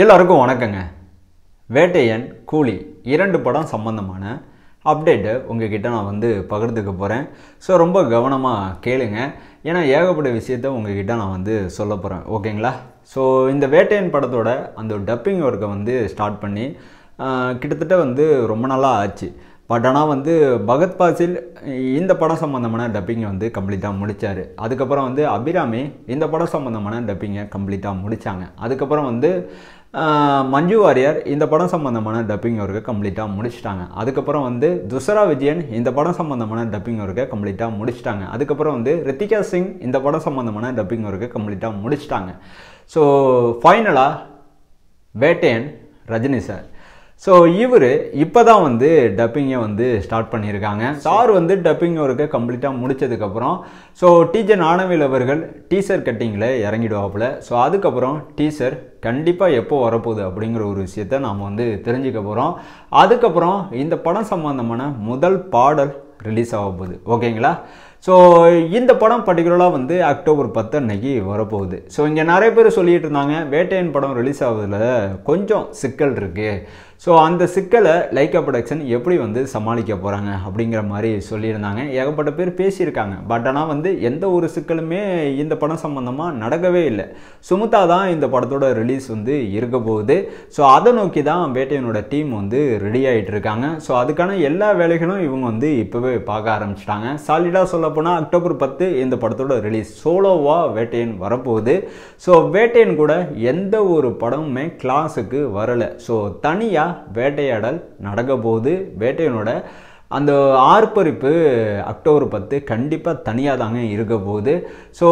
எல்லாருக்கும் வணக்கங்க. வேட்டையன் கூலி இரண்டு படம் சம்பந்தமான அப்டேட்டு உங்ககிட்ட நான் பகிர்ந்துக்க போகிறேன். ஸோ ரொம்ப கவனமாக கேளுங்க, ஏன்னா ஏகப்பட்ட விஷயத்த உங்ககிட்ட நான் சொல்ல போகிறேன். ஓகேங்களா? ஸோ இந்த வேட்டையன் படத்தோட அந்த டப்பிங் ஒர்க்கை ஸ்டார்ட் பண்ணி கிட்டத்தட்ட ரொம்ப நாளாக ஆச்சு. பட் ஆனால் பகத் பாசில் இந்த படம் சம்மந்தமான டப்பிங்கை கம்ப்ளீட்டாக முடித்தார். அதுக்கப்புறம் அபிராமி இந்த படம் சம்மந்தமான டப்பிங்கை கம்ப்ளீட்டாக முடித்தாங்க. அதுக்கப்புறம் மஞ்சு வாரியர் இந்த படம் சம்மந்தமான டப்பிங் ஒர்க்கை கம்ப்ளீட்டாக முடிச்சிட்டாங்க. அதுக்கப்புறம் துஷரா விஜயன் இந்த படம் சம்மந்தமான டப்பிங் ஒர்க்கை கம்ப்ளீட்டாக முடிச்சிட்டாங்க. அதுக்கப்புறம் ரித்திகா சிங் இந்த படம் சம்மந்தமான டப்பிங் ஒர்க்கை கம்ப்ளீட்டாக முடிச்சிட்டாங்க. ஸோ ஃபைனலாக வேட்டையன் ரஜினி சார். ஸோ இவர் இப்போ தான் டப்பிங்கை ஸ்டார்ட் பண்ணியிருக்காங்க. சார் டப்பிங் ஒர்க்கை கம்ப்ளீட்டாக முடித்ததுக்கப்புறம் ஸோ டீச்சர் ஞானவேல் அவர்கள் டீசர் கட்டிங்கில் இறங்கிடுவாப்புல. ஸோ அதுக்கப்புறம் டீசர் கண்டிப்பாக எப்போ வரப்போகுது அப்படிங்கிற ஒரு விஷயத்த நாம் தெரிஞ்சுக்க போகிறோம். அதுக்கப்புறம் இந்த படம் சம்பந்தமான முதல் பாடல் ரிலீஸ் ஆக போகுது. ஓகேங்களா? ஸோ இந்த படம் பர்டிகுலராக அக்டோபர் 10 அன்னைக்கு வரப்போகுது. ஸோ இங்கே நிறைய பேர் சொல்லிகிட்டு இருந்தாங்க வேட்டையன் படம் ரிலீஸ் ஆகுதில் கொஞ்சம் சிக்கல் இருக்குது. ஸோ அந்த சிக்கலை லைக்கா ப்ரொடக்ஷன் எப்படி சமாளிக்க போகிறாங்க அப்படிங்கிற மாதிரி சொல்லியிருந்தாங்க. ஏகப்பட்ட பேர் பேசியிருக்காங்க. பட் ஆனால் எந்த ஒரு சிக்கலுமே இந்த படம் சம்மந்தமாக நடக்கவே இல்லை. சுமுதா தான் இந்த படத்தோட ரிலீஸ் இருக்க போகுது. ஸோ அதை நோக்கி தான் வேட்டையனோட டீம் ரெடி ஆகிட்டு இருக்காங்க. ஸோ அதுக்கான எல்லா வேலைகளும் இவங்க இப்போவே பார்க்க ஆரம்பிச்சிட்டாங்க. சாலிடாக சொல்லப்போனால் அக்டோபர் 10 இந்த படத்தோட ரிலீஸ். சோலோவாக வேட்டையன் வரப்போகுது. ஸோ வேட்டையன் கூட எந்த ஒரு படமுமே கிளாஸுக்கு வரலை. ஸோ தனியாக வேட்டையாடல் நடக்க போகுது. வேட்டையனோட அந்த ஆர்ப்பரிப்பு அக்டோபர் 10 கண்டிப்பாக தனியாக தாங்க இருக்க போகுது. ஸோ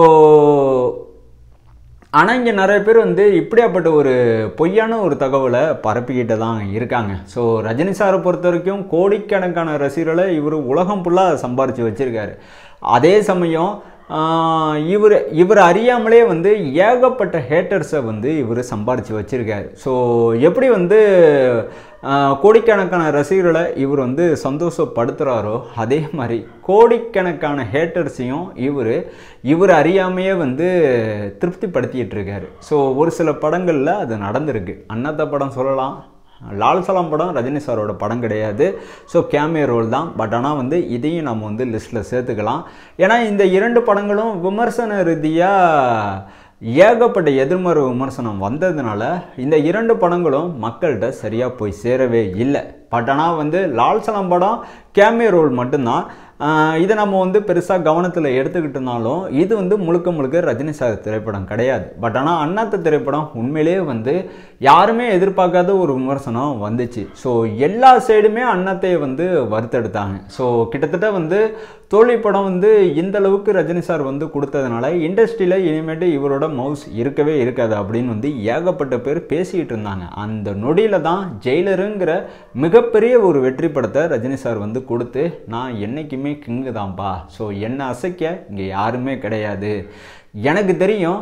ஆனால் இங்கே நிறைய பேர் இப்படியாப்பட்ட ஒரு பொய்யான ஒரு தகவலை பரப்பிக்கிட்டு தான் இருக்காங்க. ஸோ ரஜினி சாரை பொறுத்த வரைக்கும் கோடிக்கணக்கான ரசிகர்களை இவர் உலகம் ஃபுல்லாக சம்பாரித்து வச்சுருக்காரு. அதே சமயம் இவர் அறியாமலே ஏகப்பட்ட ஹேட்டர்ஸை இவர் சம்பாரித்து வச்சுருக்காரு. ஸோ எப்படி கோடிக்கணக்கான ரசிகர்களை இவர் சந்தோஷப்படுத்துகிறாரோ அதே மாதிரி கோடிக்கணக்கான ஹேட்டர்ஸையும் இவர் அறியாமையே திருப்திப்படுத்திகிட்டு இருக்காரு. ஸோ ஒரு சில படங்களில் அது நடந்திருக்கு. அண்ணாத்த படம் சொல்லலாம், லால் சலாம் படம் ரஜினி சாரோட படம் கிடையாது. ஸோ கேமியோ ரோல் தான். பட் ஆனால் இதையும் நம்ம லிஸ்ட்டில் சேர்த்துக்கலாம். ஏன்னா இந்த இரண்டு படங்களும் விமர்சன ரீதியாக ஏகப்பட்ட எதிர்மறை விமர்சனம் வந்ததுனால இந்த இரண்டு படங்களும் மக்கள்கிட்ட சரியாக போய் சேரவே இல்லை. பட் ஆனால் லால் சலாம் படம் கேமியோ ரோல் மட்டும்தான். இதை நம்ம பெருசாக கவனத்தில் எடுத்துக்கிட்டனாலும் இது முழுக்க முழுக்க ரஜினி சார் திரைப்படம் கிடையாது. பட் ஆனால் அண்ணாத்த திரைப்படம் உண்மையிலேயே யாருமே எதிர்பார்க்காத ஒரு விமர்சனம் வந்துச்சு. ஸோ எல்லா சைடுமே அண்ணாத்தையை வறுத்தெடுத்தாங்க. ஸோ கிட்டத்தட்ட தோல்வி படம் இந்த அளவுக்கு ரஜினி சார் கொடுத்ததுனால இண்டஸ்ட்ரியில் இனிமேட்டு இவரோட மவுஸ் இருக்கவே இருக்காது அப்படின்னு ஏகப்பட்ட பேர் பேசிக்கிட்டு இருந்தாங்க. அந்த நொடியில் தான் ஜெயிலருங்கிற மிகப்பெரிய ஒரு வெற்றி படத்தை ரஜினி சார் கொடுத்து நான் என்றைக்குமே கிங்கு தான்ப்பா, ஸோ என்னை அசைக்க இங்கே யாருமே கிடையாது, எனக்கு தெரியும்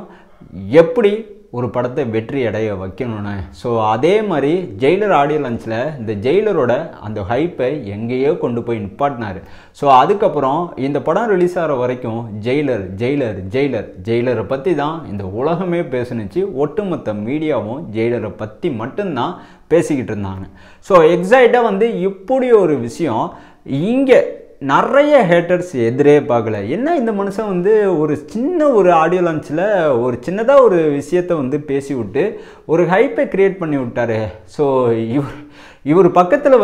எப்படி ஒரு படத்தை வெற்றி அடைய வைக்கணும்னு. ஸோ அதே மாதிரி ஜெயிலர் ஆடியோ லான்ச்சில் இந்த ஜெயிலரோட அந்த ஹைப்பை எங்கேயோ கொண்டு போய் நிப்பாட்டினார். ஸோ அதுக்கப்புறம் இந்த படம் ரிலீஸ் ஆகிற வரைக்கும் ஜெயிலர் ஜெயிலர் ஜெயிலர் ஜெயிலரை பற்றி தான் இந்த உலகமே பேசுனுச்சு. ஒட்டுமொத்த மீடியாவும் ஜெயிலரை பற்றி மட்டும்தான் பேசிக்கிட்டு இருந்தாங்க. ஸோ எக்ஸைட்டாக இப்படி ஒரு விஷயம் இங்கே நிறைய ஹேட்டர்ஸ் எதிரே பார்க்கல. என்ன இந்த மனுஷன் ஒரு சின்ன ஒரு ஆடியோ லான்ச்சில் ஒரு சின்னதாக ஒரு விஷயத்தை பேசி விட்டு ஒரு ஹைப்பை க்ரியேட் பண்ணி விட்டார். ஸோ இவர் பக்கத்தில்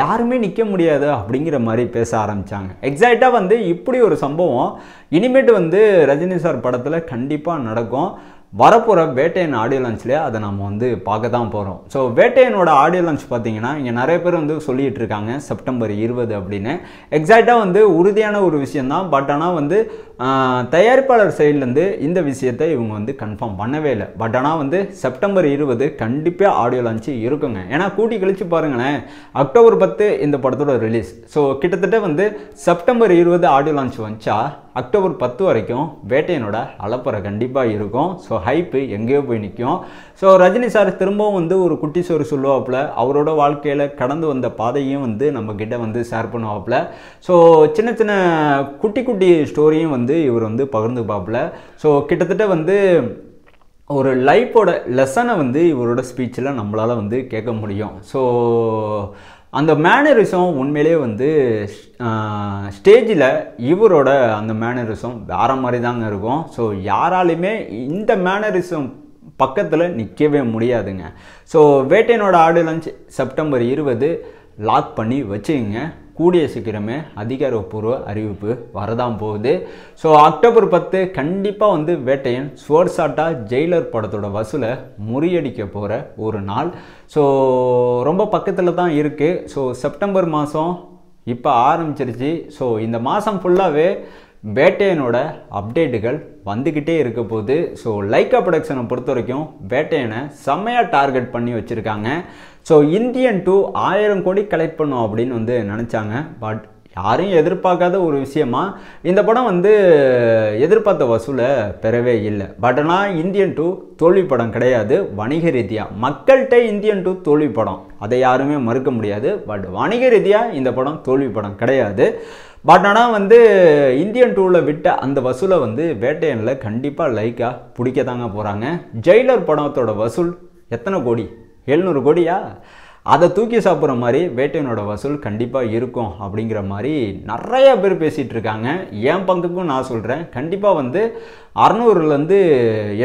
யாருமே நிற்க முடியாது அப்படிங்கிற மாதிரி பேச ஆரம்பித்தாங்க. எக்ஸாக்டாக இப்படி ஒரு சம்பவம் இனிமேட்டு ரஜினி சார் படத்தில் கண்டிப்பாக நடக்கும். வரப்போகிற வேட்டையன் ஆடியோ லான்ச்சில் அதை நம்ம பார்க்க தான் போகிறோம். ஸோ வேட்டையனோட ஆடியோ லான்ச் பார்த்தீங்கன்னா இங்கே நிறைய பேர் சொல்லிகிட்டு இருக்காங்க செப்டம்பர் 20 அப்படின்னு. எக்ஸாக்டாக உறுதியான ஒரு விஷயந்தான். பட் ஆனால் தயாரிப்பாளர் சைட்லேருந்து இந்த விஷயத்தை இவங்க கன்ஃபார்ம் பண்ணவே இல்லை. பட் ஆனால் செப்டம்பர் 20 கண்டிப்பாக ஆடியோ லான்ச்சு இருக்குங்க. ஏன்னா கூட்டி கழிச்சு பாருங்களேன், அக்டோபர் 10 இந்த படத்தோட ரிலீஸ். ஸோ கிட்டத்தட்ட செப்டம்பர் 20 ஆடியோ லான்ச் வந்துச்சா அக்டோபர் 10 வரைக்கும் வேட்டையனோட அலப்பறை கண்டிப்பாக இருக்கும். ஸோ ஹைப்பு எங்கேயோ போய் நிற்கும். ஸோ ரஜினி சார் திரும்பவும் ஒரு குட்டி சோறு சொல்லுவாப்புல, அவரோட வாழ்க்கையில் கடந்து வந்த பாதையும் நம்மக்கிட்ட ஷேர் பண்ணுவாப்புல. ஸோ சின்ன சின்ன குட்டி குட்டி ஸ்டோரியும் இவர் பகிர்ந்துப்பாப்புல. ஸோ கிட்டத்தட்ட ஒரு லைஃபோட லெசனை வந்து இவரோட ஸ்பீச்சில் நம்மளால் வந்து கேட்க முடியும். ஸோ அந்த மேனரிசம் உண்மையிலே வந்து ஸ்டேஜில் இவரோட அந்த மேனரிசம் வேறு மாதிரி தாங்க இருக்கும். ஸோ யாராலையுமே இந்த மேனரிசம் பக்கத்தில் நிற்கவே முடியாதுங்க. ஸோ வேட்டையனோட ஆடியோ லான்ச் செப்டம்பர் 20 லாக் பண்ணி வச்சுக்கோங்க. கூடிய சீக்கிரமே அதிகாரப்பூர்வ அறிவிப்பு வரதான் போகுது. ஸோ அக்டோபர் 10 கண்டிப்பாக வந்து வேட்டையன் ஸ்வர்சாட்டா ஜெயிலர் படத்தோட வசூலை முறியடிக்க போகிற ஒரு நாள். ஸோ ரொம்ப பக்கத்தில் தான் இருக்குது. ஸோ செப்டம்பர் மாதம் இப்போ ஆரம்பிச்சிருச்சு. ஸோ இந்த மாதம் ஃபுல்லாகவே வேட்டையனோட அப்டேட்டுகள் வந்துக்கிட்டே இருக்க போகுது. ஸோ லைக்கா ப்ரொடக்ஷனை பொறுத்த வரைக்கும் வேட்டையனை செம்மையாக டார்கெட் பண்ணி வச்சுருக்காங்க. ஸோ இந்தியன் 2 1000 கோடி கலெக்ட் பண்ணும் அப்படின்னு வந்து நினச்சாங்க. பட் யாரையும் எதிர்பார்க்காத ஒரு விஷயமா இந்த படம் வந்து எதிர்பார்த்த வசூலை பெறவே இல்லை. பட் ஆனால் இந்தியன் 2 தோல்வி படம் கிடையாது. வணிக ரீதியாக மக்கள்கிட்ட இந்தியன் 2 தோல்வி படம், அதை யாருமே மறுக்க முடியாது. பட் வணிக ரீதியாக இந்த படம் தோல்வி படம் கிடையாது. பட் ஆனால் வந்து இந்தியன் 2ல் விட்ட அந்த வசூலை வந்து வேட்டையனில் கண்டிப்பாக லைக்காக பிடிக்க தாங்க போகிறாங்க. ஜெயிலர் படத்தோட வசூல் எத்தனை கோடி? 700 கோடியா? அதை தூக்கி சாப்பிட்ற மாதிரி வேட்டையனோட வசூல் கண்டிப்பாக இருக்கும் அப்படிங்கிற மாதிரி நிறைய பேர் பேசிகிட்டு இருக்காங்க. என் பங்குக்கும் நான் சொல்கிறேன், கண்டிப்பாக வந்து 600லேருந்து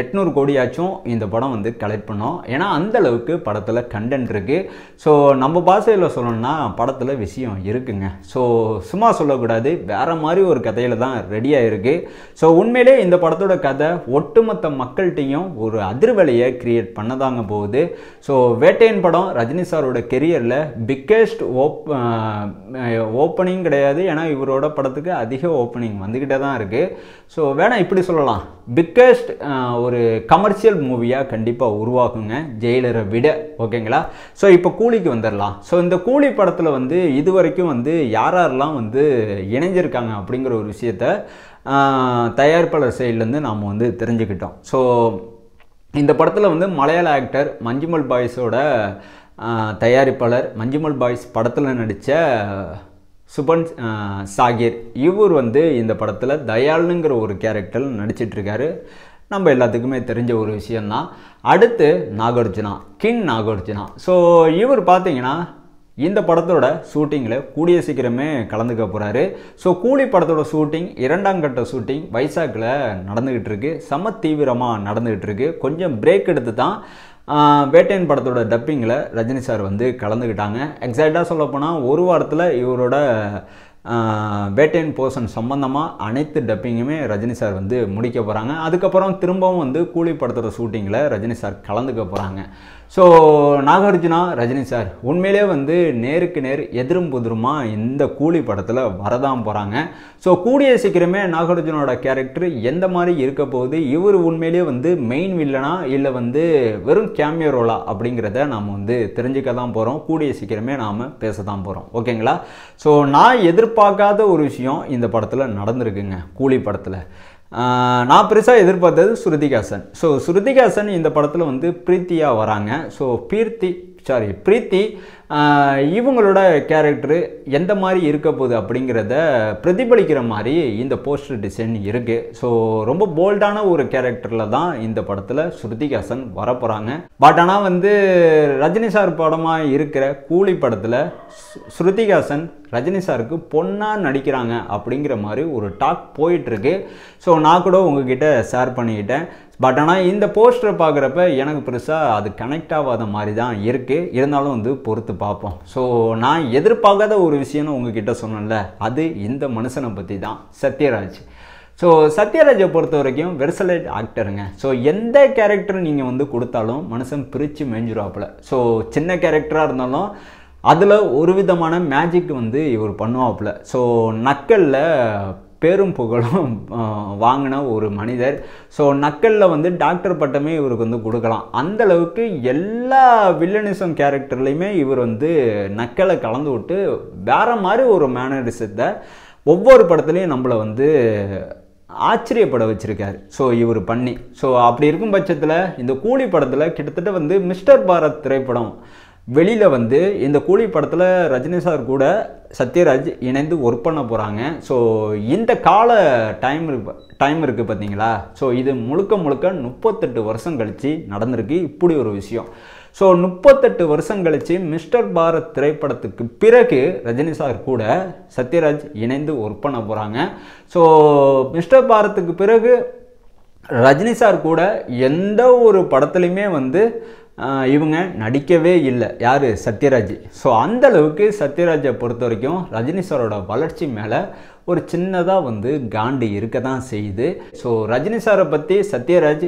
800 கோடியாச்சும் இந்த படம் வந்து கலெக்ட் பண்ணோம். ஏன்னா அந்தளவுக்கு படத்தில் கண்டென்ட் இருக்குது. ஸோ நம்ம பாஷையில் சொல்லணும்னா படத்தில் விஷயம் இருக்குங்க. ஸோ சும்மா சொல்லக்கூடாது, வேறு மாதிரி ஒரு கதையில் தான் ரெடியாக இருக்குது. ஸோ உண்மையிலே இந்த படத்தோட கதை ஒட்டுமொத்த மக்கள்கிட்டையும் ஒரு அதிர்வலையை கிரியேட் பண்ணதாங்க போகுது. ஸோ வேட்டையன் படம் ரஜினி சாரோட கெரியரில் பிக்கெஸ்ட் ஓப்பனிங் கிடையாது. ஏன்னா இவரோட படத்துக்கு அதிக ஓப்பனிங் வந்துக்கிட்டே தான் இருக்குது. ஸோ வேணா இப்படி சொல்லலாம், பிக்கெஸ்ட் ஒரு கமர்ஷியல் மூவியாக கண்டிப்பாக உருவாக்குங்க ஜெயிலரை விட. ஓகேங்களா? ஸோ இப்போ கூலிக்கு வந்துடலாம். ஸோ இந்த கூலி படத்தில் வந்து இது வரைக்கும் வந்து யாரெல்லாம் வந்து இணைஞ்சிருக்காங்க அப்படிங்கிற ஒரு விஷயத்த தயாரிப்பாளர் சைட்லேருந்து நாம் வந்து தெரிஞ்சுக்கிட்டோம். ஸோ இந்த படத்தில் வந்து மலையாள ஆக்டர் மஞ்சுமல் பாய்ஸோட தயாரிப்பாளர், மஞ்சுமல் பாய்ஸ் படத்தில் நடித்த சுபன் சாகிர், இவர் வந்து இந்த படத்தில் தயாளுங்கிற ஒரு கேரக்டர் நடிச்சிட்ருக்காரு. நம்ம எல்லாத்துக்குமே தெரிஞ்ச ஒரு விஷயந்தான். அடுத்து நாகார்ஜுனா, கிங் நாகார்ஜுனா. ஸோ இவர் பார்த்தீங்கன்னா இந்த படத்தோட ஷூட்டிங்கில் கூடிய சீக்கிரமே கலந்துக்க போகிறாரு. ஸோ கூலி படத்தோட ஷூட்டிங் 2ஆம் கட்ட ஷூட்டிங் வைசாக்கில் நடந்துக்கிட்டு இருக்கு. செம தீவிரமாக நடந்துக்கிட்டு இருக்கு. கொஞ்சம் பிரேக் எடுத்து தான் வேட்டையன் படத்தோட டப்பிங்கில் ரஜினி சார் வந்து கலந்துக்கிட்டாங்க. எக்ஸாக்டாக சொல்லப்போனால் ஒரு வாரத்தில் இவரோட வேட்டையன் போர்ஷன் சம்பந்தமாக அனைத்து டப்பிங்குமே ரஜினி சார் வந்து முடிக்க போகிறாங்க. அதுக்கப்புறம் திரும்பவும் வந்து கூலி படத்தோட ஷூட்டிங்கில் ரஜினி சார் கலந்துக்க போகிறாங்க. ஸோ நாகார்ஜுனா ரஜினி சார் உண்மையிலே வந்து நேருக்கு நேர் எதிரும் புதிருமாக இந்த கூலி படத்தில் வரதான் போகிறாங்க. ஸோ கூடிய சீக்கிரமே நாகார்ஜுனோட கேரக்டர் எந்த மாதிரி இருக்க போகுது, இவர் உண்மையிலே வந்து மெயின் வில்லனா இல்லை வந்து வெறும் கேமியோ ரோலா அப்படிங்கிறத நாம் வந்து தெரிஞ்சுக்க தான் போகிறோம். கூடிய சீக்கிரமே நாம் பேச தான் போகிறோம். ஓகேங்களா? ஸோ நான் எதிர்பார்க்காத ஒரு விஷயம் இந்த படத்தில் நடந்திருக்குங்க. கூலி படத்தில் நான் பெருசாக எதிர்பார்த்தது ஸ்ருதிஹாசன். ஸோ ஸ்ருதிஹாசன் இந்த படத்தில் வந்து பிரீத்தியாக வராங்க. ஸோ பிரீத்தி இவங்களோட கேரக்டரு எந்த மாதிரி இருக்க போகுது அப்படிங்கிறத பிரதிபலிக்கிற மாதிரி இந்த போஸ்டர் டிசைன் இருக்குது. ஸோ ரொம்ப போல்டான ஒரு கேரக்டரில் தான் இந்த படத்தில் ஸ்ருதிஹாசன் வரப்போகிறாங்க. பட் ஆனால் வந்து ரஜினி சார் படமாக இருக்கிற கூலி படத்தில் ஸ்ருதிஹாசன் ரஜினி சாருக்கு பொண்ணாக நடிக்கிறாங்க அப்படிங்கிற மாதிரி ஒரு டாக் போயிட்டுருக்கு. ஸோ நான் கூட உங்ககிட்ட ஷேர் பண்ணிக்கிட்டேன். பட் ஆனால் இந்த போஸ்டரை பார்க்குறப்ப எனக்கு பெருசாக அது கனெக்ட் ஆகாத மாதிரி தான் இருக்குது. இருந்தாலும் வந்து பொறுத்து பார்ப்போம். ஸோ நான் எதிர்பார்க்காத ஒரு விஷயம்னு உங்ககிட்ட சொன்னேன்ல, அது இந்த மனுஷனை பற்றி தான், சத்யராஜ். ஸோ சத்யராஜை பொறுத்த வரைக்கும் வெர்சலைட் ஆக்டருங்க. ஸோ எந்த கேரக்டர் நீங்கள் வந்து கொடுத்தாலும் மனுஷன் பிரித்து மேய்ஞ்சிருவாப்புல. ஸோ சின்ன கேரக்டராக இருந்தாலும் அதில் ஒரு விதமான மேஜிக் வந்து இவர் பண்ணுவாப்புல. ஸோ நக்கலில் பேரும் புகழும் வாங்கின ஒரு மனிதர். ஸோ நக்கலில் வந்து டாக்டர் பட்டமே இவருக்கு வந்து கொடுக்கலாம். அந்தளவுக்கு எல்லா வில்லனிசம் கேரக்டர்லையுமே இவர் வந்து நக்கலை கலந்து விட்டு வேறு மாதிரி ஒரு மேனரிசத்தை ஒவ்வொரு படத்துலையும் நம்மளை வந்து ஆச்சரியப்பட வச்சுருக்காரு. ஸோ இவர் பண்ணி ஸோ அப்படி இருக்கும் பட்சத்தில் இந்த கூலி படத்தில் கிட்டத்தட்ட வந்து மிஸ்டர் பாரத் திரைப்படம் வெளியில் வந்து இந்த கூலி படத்தில் ரஜினி சார் கூட சத்யராஜ் இணைந்து ஒர்க் பண்ண போகிறாங்க. ஸோ இந்த கால டைம் இருக்குது பார்த்தீங்களா. ஸோ இது முழுக்க 38 வருஷம் கழித்து நடந்திருக்கு இப்படி ஒரு விஷயம். ஸோ 38 வருஷம் கழித்து மிஸ்டர் பாரத் திரைப்படத்துக்கு பிறகு ரஜினி சார் கூட சத்யராஜ் இணைந்து ஒர்க் பண்ண போகிறாங்க. ஸோ மிஸ்டர் பாரத்துக்கு பிறகு ரஜினி சார் கூட எந்த ஒரு படத்துலையுமே வந்து இவங்க நடிக்கவே இல்லை. யார்? சத்யராஜ். ஸோ அந்தளவுக்கு சத்யராஜை பொறுத்த வரைக்கும் ரஜினி சாரோட வளர்ச்சி மேலே ஒரு சின்னதாக வந்து காண்டி இருக்க தான் செய்யுது. ஸோ ரஜினி சாரை பற்றி சத்யராஜ்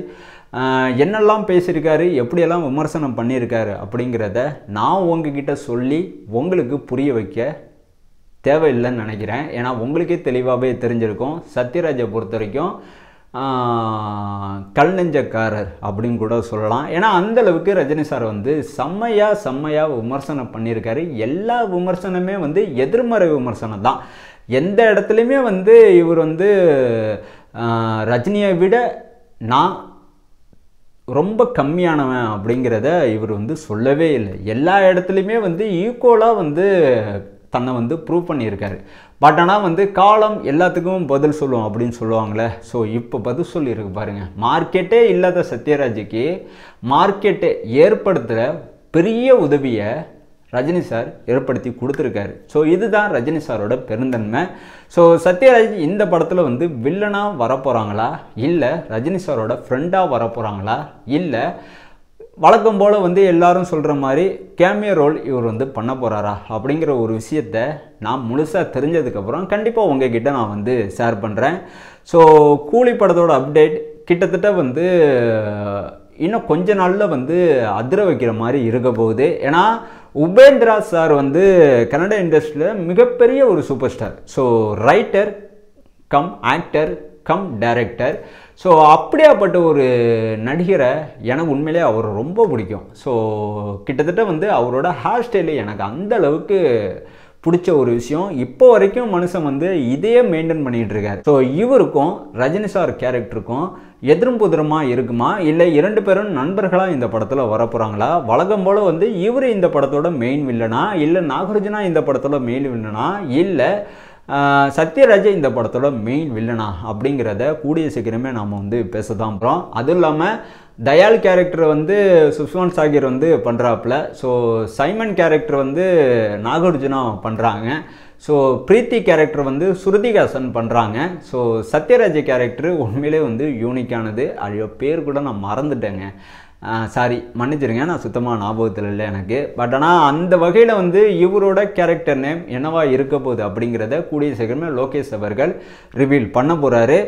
என்னெல்லாம் பேசியிருக்காரு, எப்படியெல்லாம் விமர்சனம் பண்ணியிருக்காரு அப்படிங்கிறத நான் உங்ககிட்ட சொல்லி உங்களுக்கு புரிய வைக்க தேவையில்லைன்னு நினைக்கிறேன். ஏன்னா உங்களுக்கே தெளிவாகவே தெரிஞ்சிருக்கும் சத்யராஜை பொறுத்த வரைக்கும் கல் நெஞ்சக்காரர் அப்படின்னு கூட சொல்லலாம். ஏன்னா அந்தளவுக்கு ரஜினி சார் வந்து செம்மையாக விமர்சனம் பண்ணியிருக்காரு. எல்லா விமர்சனமே வந்து எதிர்மறை விமர்சனம் தான். எந்த இடத்துலையுமே வந்து இவர் வந்து ரஜினியை விட நான் ரொம்ப கம்மியானவன் அப்படிங்கிறத இவர் வந்து சொல்லவே இல்லை. எல்லா இடத்துலையுமே வந்து ஈக்குவலாக வந்து தன்னை வந்து ப்ரூவ் பண்ணியிருக்காரு. பட் ஆனால் வந்து காலம் எல்லாத்துக்கும் பதில் சொல்லும் அப்படின்னு சொல்லுவாங்களே. ஸோ இப்போ பதில் சொல்லியிருக்கு பாருங்கள். மார்க்கெட்டே இல்லாத சத்யராஜுக்கு மார்க்கெட்டை ஏற்படுத்துகிற பெரிய உதவியை ரஜினி சார் ஏற்படுத்தி கொடுத்துருக்காரு. ஸோ இதுதான் ரஜினி சாரோட பெருந்தன்மை. ஸோ சத்யராஜ் இந்த படத்தில் வந்து வில்லனாக வரப்போகிறாங்களா, இல்லை ரஜினி சாரோட ஃப்ரெண்டாக வரப்போகிறாங்களா, இல்லை வழக்கம் போல் வந்து எல்லாரும் சொல்கிற மாதிரி கேமியோ ரோல் இவர் வந்து பண்ண போகிறாரா அப்படிங்கிற ஒரு விஷயத்தை நான் முழுசாக தெரிஞ்சதுக்கப்புறம் கண்டிப்பாக உங்ககிட்ட நான் வந்து ஷேர் பண்ணுறேன். ஸோ கூலி படத்தோட அப்டேட் கிட்டத்தட்ட வந்து இன்னும் கொஞ்ச நாளில் வந்து அதிர வைக்கிற மாதிரி இருக்க போகுது. ஏன்னா உபேந்திரா சார் வந்து கன்னட இண்டஸ்ட்ரியில் மிகப்பெரிய ஒரு super star. So writer come actor cum director. So அப்படியாப்பட்ட ஒரு நடிகரை எனக்கு உண்மையிலே அவர் ரொம்ப பிடிக்கும். ஸோ கிட்டத்தட்ட வந்து அவரோட ஹேர் ஸ்டைலு எனக்கு அந்த அளவுக்கு பிடிச்ச ஒரு விஷயம். இப்போ வரைக்கும் மனுஷன் வந்து இதையே மெயின்டைன் பண்ணிகிட்டு இருக்காரு. ஸோ இவருக்கும் ரஜினி சார் கேரக்டருக்கும் எதிரும் புதிரமாக இருக்குமா, இல்லை 2 பேரும் நண்பர்களாக இந்த படத்தில் வரப்போகிறாங்களா, வழக்கம் போல் வந்து இவர் இந்த படத்தோட மெயின் வில்லனா, இல்லை நாகார்ஜுனா இந்த படத்தோட மெயின் வில்லனா, இல்லை சத்யராஜ் இந்த படத்தோட மெயின் வில்லனா அப்படிங்கிறத கூடிய சீக்கிரமே நாம் வந்து பேச தான் போகிறோம். அதுவும் இல்லாமல் தயால் கேரக்டர் வந்து சுஷ்மான் சாகிர் வந்து பண்ணுறாப்புல. ஸோ சைமன் கேரக்டர் வந்து நாகார்ஜுனா பண்ணுறாங்க. ஸோ பிரீத்தி கேரக்டர் வந்து ஸ்ருதிஹாசன் பண்ணுறாங்க. ஸோ சத்யராஜ் கேரக்டர் உண்மையிலே வந்து யூனிக்கானது. ஐயோ பேர் கூட நான் மறந்துட்டேங்க, சாரி மன்னிச்சிருங்க, நான் சுத்தமாக ஞாபகத்தில் இல்லை எனக்கு. பட் ஆனால் அந்த வகையில் வந்து இவரோட கேரக்டர் நேம் என்னவா இருக்க போகுது அப்படிங்கிறத கூடிய சீக்கிரமே லோகேஷ் அவர்கள் ரிவீல் பண்ண போகிறாரு.